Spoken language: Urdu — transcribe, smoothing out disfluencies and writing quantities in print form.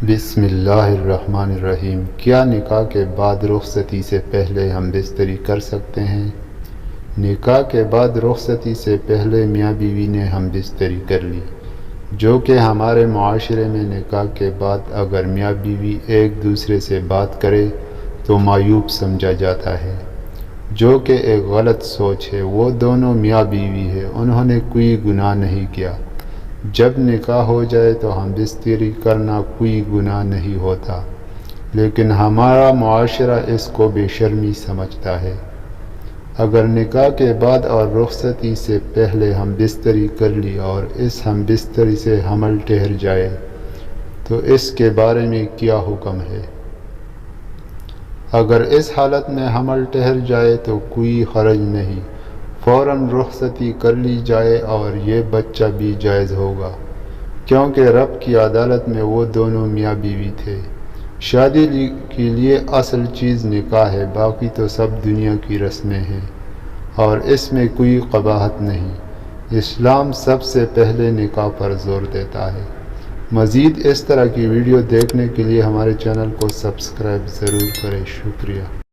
بسم اللہ الرحمن الرحیم۔ کیا نکاح کے بعد رخصتی سے پہلے ہم بستری کر سکتے ہیں؟ نکاح کے بعد رخصتی سے پہلے میاں بیوی نے ہم بستری کر لی، جو کہ ہمارے معاشرے میں نکاح کے بعد اگر میاں بیوی ایک دوسرے سے بات کرے تو معیوب سمجھا جاتا ہے، جو کہ ایک غلط سوچ ہے۔ وہ دونوں میاں بیوی ہیں، انہوں نے کوئی گناہ نہیں کیا۔ جب نکاح ہو جائے تو ہم بستری کرنا کوئی گناہ نہیں ہوتا، لیکن ہمارا معاشرہ اس کو بے شرمی سمجھتا ہے۔ اگر نکاح کے بعد اور رخصتی سے پہلے ہم بستری کر لی اور اس ہم بستری سے حمل ٹھہر جائے تو اس کے بارے میں کیا حکم ہے؟ اگر اس حالت میں حمل ٹھہر جائے تو کوئی حرج نہیں، فوراً رخصتی کر لی جائے اور یہ بچہ بھی جائز ہوگا، کیونکہ رب کی عدالت میں وہ دونوں میاں بیوی تھے۔ شادی کے لیے اصل چیز نکاح ہے، باقی تو سب دنیا کی رسمیں ہیں اور اس میں کوئی قباحت نہیں۔ اسلام سب سے پہلے نکاح پر زور دیتا ہے۔ مزید اس طرح کی ویڈیو دیکھنے کے لیے ہمارے چینل کو سبسکرائب ضرور کریں۔ شکریہ۔